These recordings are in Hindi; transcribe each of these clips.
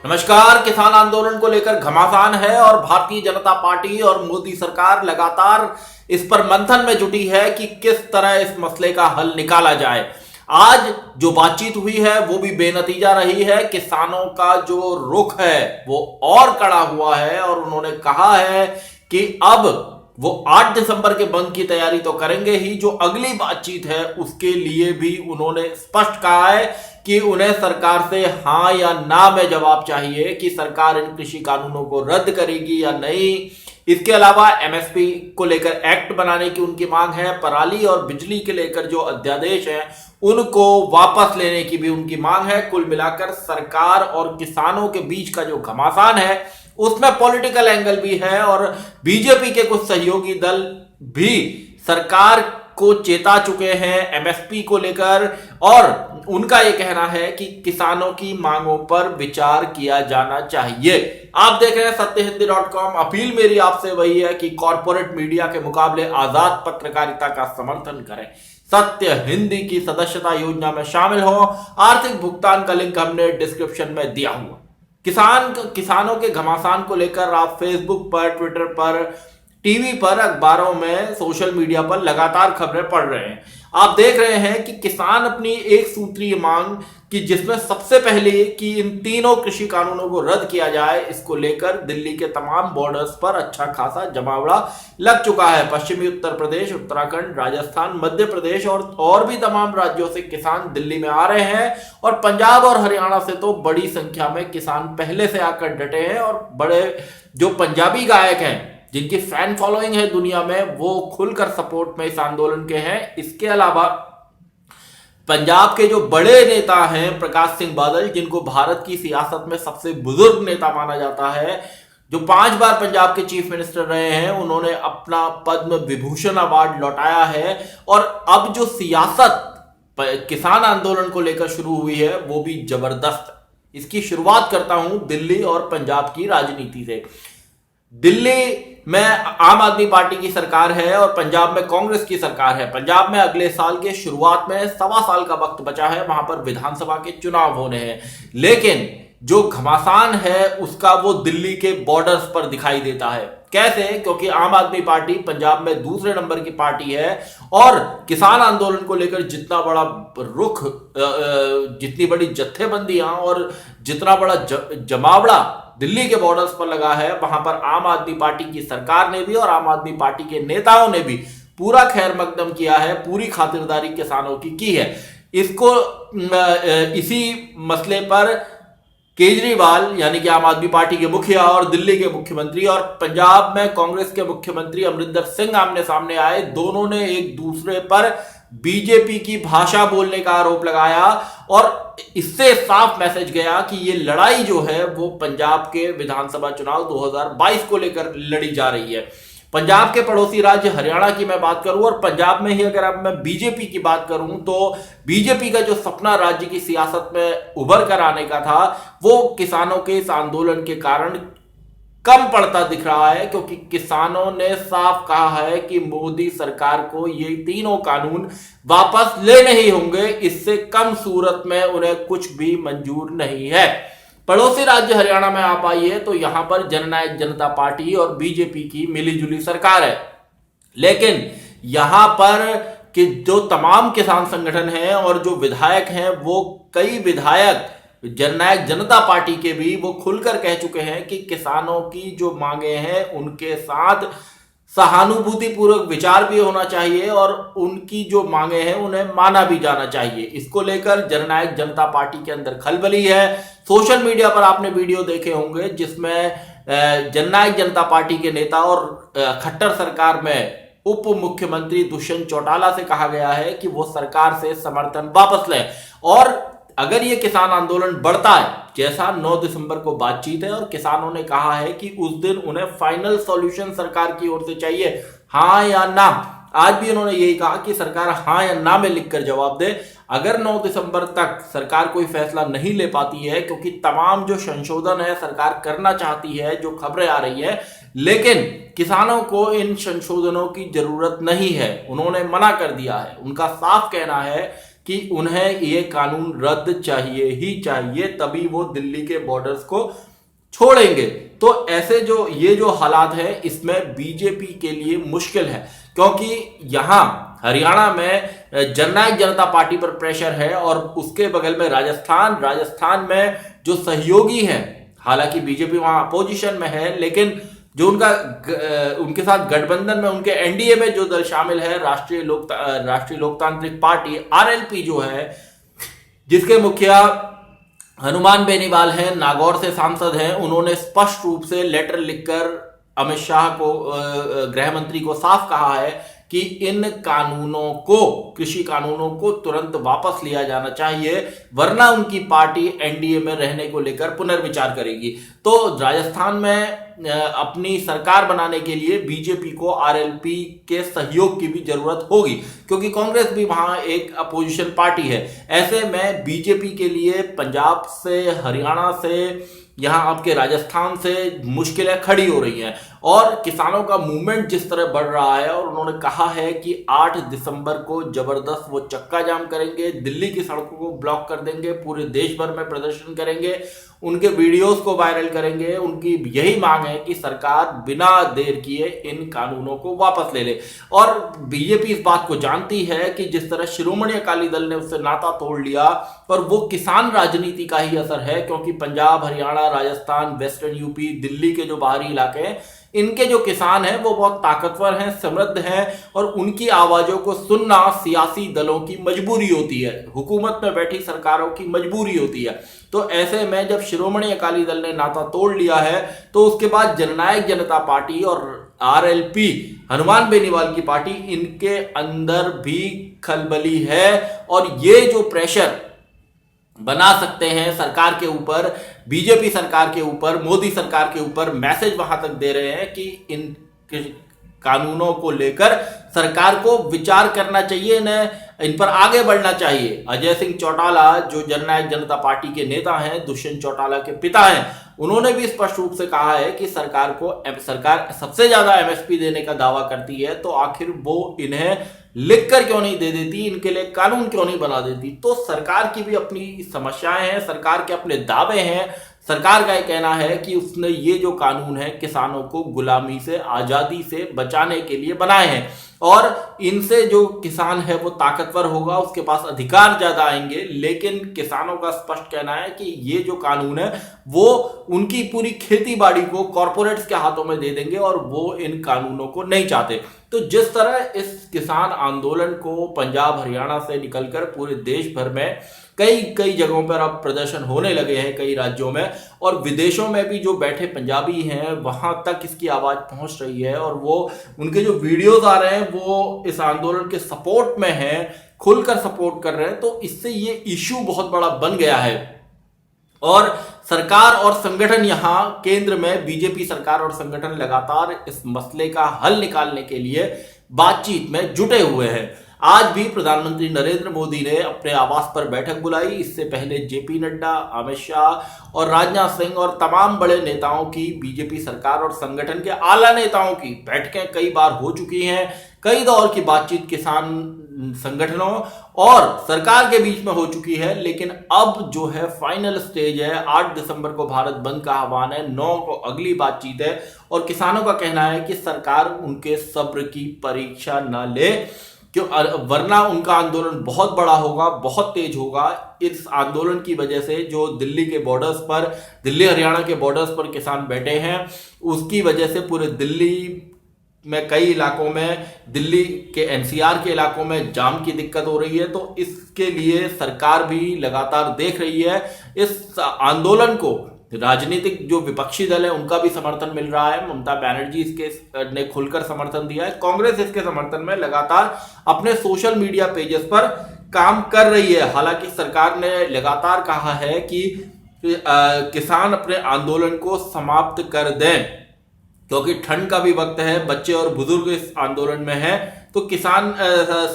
नमस्कार। किसान आंदोलन को लेकर घमासान है और भारतीय जनता पार्टी और मोदी सरकार लगातार इस पर मंथन में जुटी है कि किस तरह इस मसले का हल निकाला जाए। आज जो बातचीत हुई है वो भी बेनतीजा रही है। किसानों का जो रुख है वो और कड़ा हुआ है और उन्होंने कहा है कि अब वो 8 दिसंबर के बंद की तैयारी तो करेंगे ही, जो अगली बातचीत है उसके लिए भी उन्होंने स्पष्ट कहा है कि उन्हें सरकार से हां या ना में जवाब चाहिए कि सरकार इन कृषि कानूनों को रद्द करेगी या नहीं। इसके अलावा एमएसपी को लेकर एक्ट बनाने की उनकी मांग है। पराली और बिजली के लेकर जो अध्यादेश है उनको वापस लेने की भी उनकी मांग है। कुल मिलाकर सरकार और किसानों के बीच का जो घमासान है उसमें पॉलिटिकल एंगल भी है और बीजेपी के कुछ सहयोगी दल भी सरकार को चेता चुके हैं एमएसपी को लेकर, और उनका यह कहना है कि किसानों की मांगों पर विचार किया जाना चाहिए। आप देख रहे हैं सत्यहिंदी.com। अपील मेरी आपसे वही है कि कॉर्पोरेट मीडिया के मुकाबले आजाद पत्रकारिता का समर्थन करें। सत्य हिंदी की सदस्यता योजना में शामिल हो। आर्थिक भुगतान का लिंक हमने डिस्क्रिप्शन में दिया हुआ। किसानों के घमासान को लेकर आप फेसबुक पर, ट्विटर पर, टीवी पर, अखबारों में, सोशल मीडिया पर लगातार खबरें पढ़ रहे हैं। आप देख रहे हैं कि किसान अपनी एक सूत्रीय मांग की, जिसमें सबसे पहले कि इन तीनों कृषि कानूनों को रद्द किया जाए, इसको लेकर दिल्ली के तमाम बॉर्डर्स पर अच्छा खासा जमावड़ा लग चुका है। पश्चिमी उत्तर प्रदेश, उत्तराखंड, राजस्थान, मध्य प्रदेश और भी तमाम राज्यों से किसान दिल्ली में आ रहे हैं और पंजाब और हरियाणा से तो बड़ी संख्या में किसान पहले से आकर डटे हैं और बड़े जो पंजाबी गायक हैं जिनकी फैन फॉलोइंग है दुनिया में, वो खुलकर सपोर्ट में इस आंदोलन के हैं। इसके अलावा पंजाब के जो बड़े नेता हैं प्रकाश सिंह बादल, जिनको भारत की सियासत में सबसे बुजुर्ग नेता माना जाता है, जो 5 बार पंजाब के चीफ मिनिस्टर रहे हैं, उन्होंने अपना पद्म विभूषण अवार्ड लौटाया है। और अब जो सियासत किसान आंदोलन को लेकर शुरू हुई है वो भी जबरदस्त। इसकी शुरुआत करता हूं दिल्ली और पंजाब की राजनीति से। दिल्ली में आम आदमी पार्टी की सरकार है और पंजाब में कांग्रेस की सरकार है। पंजाब में अगले साल के शुरुआत में 1.25 साल का वक्त बचा है, वहां पर विधानसभा के चुनाव होने हैं। लेकिन जो घमासान है उसका वो दिल्ली के बॉर्डर्स पर दिखाई देता है। कैसे? क्योंकि आम आदमी पार्टी पंजाब में दूसरे नंबर की पार्टी है और किसान आंदोलन को लेकर जितना बड़ा रुख, जितनी बड़ी जत्थेबंदियां और जितना बड़ा जमावड़ा दिल्ली के बॉर्डर्स पर लगा है, वहां पर आम आदमी पार्टी की सरकार ने भी और आम आदमी पार्टी के नेताओं ने भी पूरा खैर मकदम किया है, पूरी खातिरदारी किसानों की है। इसी मसले पर केजरीवाल यानी कि आम आदमी पार्टी के मुखिया और दिल्ली के मुख्यमंत्री और पंजाब में कांग्रेस के मुख्यमंत्री अमरिंदर सिंह आमने सामने आए। दोनों ने एक दूसरे पर बीजेपी की भाषा बोलने का आरोप लगाया और इससे साफ मैसेज गया कि ये लड़ाई जो है वो पंजाब के विधानसभा चुनाव 2022 को लेकर लड़ी जा रही है। पंजाब के पड़ोसी राज्य हरियाणा की मैं बात करूं और पंजाब में ही अगर अब मैं बीजेपी की बात करूं तो बीजेपी का जो सपना राज्य की सियासत में उभर कर आने का था वो किसानों के इस आंदोलन के कारण कम पड़ता दिख रहा है, क्योंकि किसानों ने साफ कहा है कि मोदी सरकार को ये तीनों कानून वापस लेने ही होंगे। इससे कम सूरत में उन्हें कुछ भी मंजूर नहीं है। पड़ोसी राज्य हरियाणा में आप आइए तो यहां पर जननायक जनता पार्टी और बीजेपी की मिलीजुली सरकार है, लेकिन यहां पर कि जो तमाम किसान संगठन हैं और जो विधायक हैं, वो कई विधायक जननायक जनता पार्टी के भी वो खुलकर कह चुके हैं कि किसानों की जो मांगे हैं उनके साथ सहानुभूतिपूर्वक विचार भी होना चाहिए और उनकी जो मांगे हैं उन्हें माना भी जाना चाहिए। इसको लेकर जननायक जनता पार्टी के अंदर खलबली है। सोशल मीडिया पर आपने वीडियो देखे होंगे जिसमें जननायक जनता पार्टी के नेता और खट्टर सरकार में उप मुख्यमंत्री दुष्यंत चौटाला से कहा गया है कि वो सरकार से समर्थन वापस लें और अगर ये किसान आंदोलन बढ़ता है, जैसा 9 दिसंबर को बातचीत है और किसानों ने कहा है कि उस दिन उन्हें फाइनल सॉल्यूशन सरकार की ओर से चाहिए, हां या ना। आज भी उन्होंने यही कहा कि सरकार हां या ना में लिखकर जवाब दे। अगर 9 दिसंबर तक सरकार कोई फैसला नहीं ले पाती है, क्योंकि तमाम जो संशोधन है सरकार करना चाहती है, जो खबरें आ रही है, लेकिन किसानों को इन संशोधनों की जरूरत नहीं है, उन्होंने मना कर दिया है। उनका साफ कहना है कि उन्हें ये कानून रद्द चाहिए ही चाहिए, तभी वो दिल्ली के बॉर्डर्स को छोड़ेंगे। तो ऐसे ये जो हालात है इसमें बीजेपी के लिए मुश्किल है, क्योंकि यहां हरियाणा में जननायक जनता पार्टी पर प्रेशर है और उसके बगल में राजस्थान में जो सहयोगी हैं, हालांकि बीजेपी वहां अपोजिशन में है, लेकिन जो उनके साथ गठबंधन में, उनके एनडीए में जो दल शामिल है, राष्ट्रीय लोकतांत्रिक पार्टी आरएलपी जो है, जिसके मुखिया हनुमान बेनीवाल हैं, नागौर से सांसद हैं, उन्होंने स्पष्ट रूप से लेटर लिखकर अमित शाह को, गृह मंत्री को साफ कहा है कि इन कानूनों को, कृषि कानूनों को तुरंत वापस लिया जाना चाहिए, वरना उनकी पार्टी एनडीए में रहने को लेकर पुनर्विचार करेगी। तो राजस्थान में अपनी सरकार बनाने के लिए बीजेपी को आरएलपी के सहयोग की भी जरूरत होगी, क्योंकि कांग्रेस भी वहां एक अपोजिशन पार्टी है। ऐसे में बीजेपी के लिए पंजाब से, हरियाणा से, यहां आपके राजस्थान से मुश्किलें खड़ी हो रही हैं और किसानों का मूवमेंट जिस तरह बढ़ रहा है, और उन्होंने कहा है कि 8 दिसंबर को जबरदस्त वो चक्का जाम करेंगे, दिल्ली की सड़कों को ब्लॉक कर देंगे, पूरे देश भर में प्रदर्शन करेंगे, उनके वीडियोस को वायरल करेंगे। उनकी यही मांग है कि सरकार बिना देर किए इन कानूनों को वापस ले ले। और बीजेपी इस बात को जानती है कि जिस तरह शिरोमणि अकाली दल ने उससे नाता तोड़ लिया, और वो किसान राजनीति का ही असर है, क्योंकि पंजाब, हरियाणा, राजस्थान, वेस्टर्न यूपी, दिल्ली के जो बाहरी इलाके हैं, इनके जो किसान हैं वो बहुत ताकतवर हैं, समृद्ध हैं, और उनकी आवाजों को सुनना सियासी दलों की मजबूरी होती है, हुकूमत में बैठी सरकारों की मजबूरी होती है। तो ऐसे में जब शिरोमणि अकाली दल ने नाता तोड़ लिया है, तो उसके बाद जननायक जनता पार्टी और आरएलपी, हनुमान बेनीवाल की पार्टी, इनके अंदर भी खलबली है, और ये जो प्रेशर बना सकते हैं सरकार के ऊपर, बीजेपी सरकार के ऊपर, मोदी सरकार के ऊपर, मैसेज वहां तक दे रहे हैं कि इन कानूनों को लेकर सरकार को विचार करना चाहिए, इन पर आगे बढ़ना चाहिए। अजय सिंह चौटाला जो जननायक जनता पार्टी के नेता हैं, दुष्यंत चौटाला के पिता हैं, उन्होंने भी स्पष्ट रूप से कहा है कि सरकार सबसे ज्यादा एमएसपी देने का दावा करती है, तो आखिर वो इन्हें लिखकर क्यों नहीं दे देती, इनके लिए कानून क्यों नहीं बना देती। तो सरकार की भी अपनी समस्याएं हैं, सरकार के अपने दावे हैं। सरकार का यह कहना है कि उसने ये जो कानून है किसानों को गुलामी से, आजादी से बचाने के लिए बनाए हैं, और इनसे जो किसान है वो ताकतवर होगा, उसके पास अधिकार ज्यादा आएंगे। लेकिन किसानों का स्पष्ट कहना है कि ये जो कानून है वो उनकी पूरी खेती बाड़ी को कॉरपोरेट्स के हाथों में दे देंगे, और वो इन कानूनों को नहीं चाहते। तो जिस तरह इस किसान आंदोलन को पंजाब, हरियाणा से निकलकर पूरे देश भर में कई जगहों पर अब प्रदर्शन होने लगे हैं, कई राज्यों में, और विदेशों में भी जो बैठे पंजाबी हैं वहां तक इसकी आवाज पहुंच रही है, और वो उनके जो वीडियोस आ रहे हैं वो इस आंदोलन के सपोर्ट में हैं, खुलकर सपोर्ट कर रहे हैं। तो इससे ये इश्यू बहुत बड़ा बन गया है, और सरकार और संगठन, यहां केंद्र में बीजेपी सरकार और संगठन लगातार इस मसले का हल निकालने के लिए बातचीत में जुटे हुए हैं। आज भी प्रधानमंत्री नरेंद्र मोदी ने अपने आवास पर बैठक बुलाई। इससे पहले जेपी नड्डा, अमित शाह और राजनाथ सिंह और तमाम बड़े नेताओं की, बीजेपी सरकार और संगठन के आला नेताओं की बैठकें कई बार हो चुकी हैं। कई दौर की बातचीत किसान संगठनों और सरकार के बीच में हो चुकी है, लेकिन अब जो है फाइनल स्टेज है। 8 दिसंबर को भारत बंद का आह्वान है, 9 को अगली बातचीत है, और किसानों का कहना है कि सरकार उनके सब्र की परीक्षा न ले, क्यों, वरना उनका आंदोलन बहुत बड़ा होगा, बहुत तेज होगा। इस आंदोलन की वजह से जो दिल्ली के बॉर्डर्स पर, दिल्ली हरियाणा के बॉर्डर्स पर किसान बैठे हैं, उसकी वजह से पूरे दिल्ली में कई इलाकों में, दिल्ली के एनसीआर के इलाकों में जाम की दिक्कत हो रही है। तो इसके लिए सरकार भी लगातार देख रही है। इस आंदोलन को राजनीतिक जो विपक्षी दल है उनका भी समर्थन मिल रहा है। ममता बनर्जी इसके ने खुलकर समर्थन दिया है। कांग्रेस इसके समर्थन में लगातार अपने सोशल मीडिया पेजेस पर काम कर रही है। हालांकि सरकार ने लगातार कहा है कि किसान अपने आंदोलन को समाप्त कर दें, क्योंकि ठंड का भी वक्त है, बच्चे और बुजुर्ग इस आंदोलन में हैं, तो किसान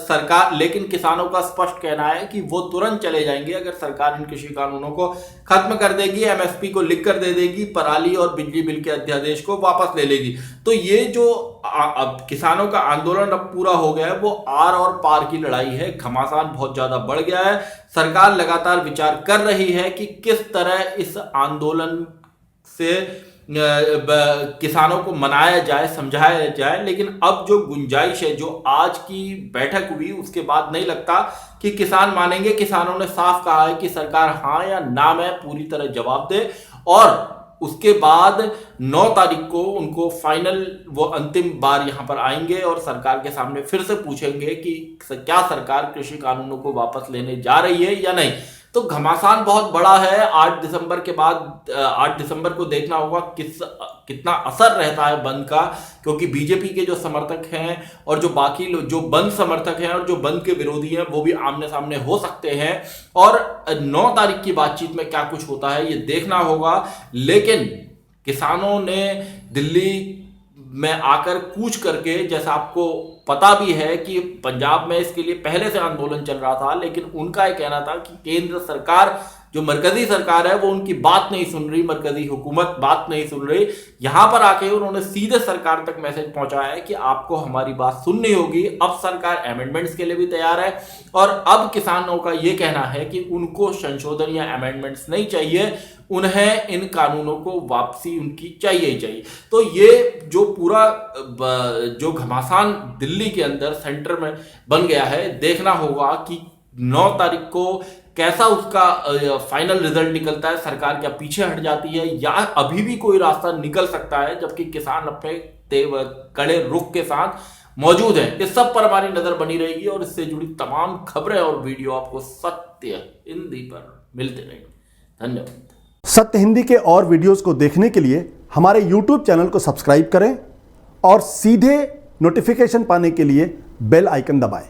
सरकार, लेकिन किसानों का स्पष्ट कहना है कि वो तुरंत चले जाएंगे अगर सरकार इन कृषि कानूनों को खत्म कर देगी, एमएसपी को लिख कर दे देगी, पराली और बिजली बिल के अध्यादेश को वापस ले लेगी। तो ये जो अब किसानों का आंदोलन अब पूरा हो गया है, वो आर और पार की लड़ाई है। घमासान बहुत ज्यादा बढ़ गया है। सरकार लगातार विचार कर रही है कि किस तरह इस आंदोलन से किसानों को मनाया जाए, समझाया जाए, लेकिन अब जो गुंजाइश है, जो आज की बैठक हुई उसके बाद नहीं लगता कि किसान मानेंगे। किसानों ने साफ कहा है कि सरकार हाँ या ना में पूरी तरह जवाब दे, और उसके बाद 9 तारीख को उनको फाइनल, वो अंतिम बार यहां पर आएंगे और सरकार के सामने फिर से पूछेंगे कि क्या सरकार कृषि कानूनों को वापस लेने जा रही है या नहीं। तो घमासान बहुत बड़ा है। 8 दिसंबर के बाद 8 दिसंबर को देखना होगा कितना असर रहता है बंद का, क्योंकि बीजेपी के जो समर्थक हैं और जो बाकी लोग जो बंद समर्थक हैं और जो बंद के विरोधी हैं वो भी आमने सामने हो सकते हैं। और 9 तारीख की बातचीत में क्या कुछ होता है ये देखना होगा। लेकिन किसानों ने दिल्ली में आकर कूच करके, जैसा आपको पता भी है कि पंजाब में इसके लिए पहले से आंदोलन चल रहा था, लेकिन उनका यह कहना था कि केंद्र सरकार, जो मरकजी सरकार है, वो उनकी बात नहीं सुन रही, मरकजी हुकूमत बात नहीं सुन रही। यहां पर आके उन्होंने सीधे सरकार तक मैसेज पहुंचाया है कि आपको हमारी बात सुननी होगी। अब सरकार अमेंडमेंट्स के लिए भी तैयार है, और अब किसानों का यह कहना है कि उनको संशोधन या अमेंडमेंट्स नहीं चाहिए, उन्हें इन कानूनों को वापसी उनकी चाहिए ही चाहिए। तो ये जो पूरा जो घमासान दिल्ली के अंदर सेंटर में बन गया है, देखना होगा कि 9 तारीख को कैसा उसका फाइनल रिजल्ट निकलता है। सरकार क्या पीछे हट जाती है या अभी भी कोई रास्ता निकल सकता है, जबकि किसान अपने कड़े रुख के साथ मौजूद है। इस सब पर हमारी नजर बनी रहेगी और इससे जुड़ी तमाम खबरें और वीडियो आपको सत्य हिंदी पर मिलते रहेंगे। धन्यवाद। सत्य हिंदी के और वीडियोस को देखने के लिए हमारे YouTube चैनल को सब्सक्राइब करें और सीधे नोटिफिकेशन पाने के लिए बेल आइकन दबाएं।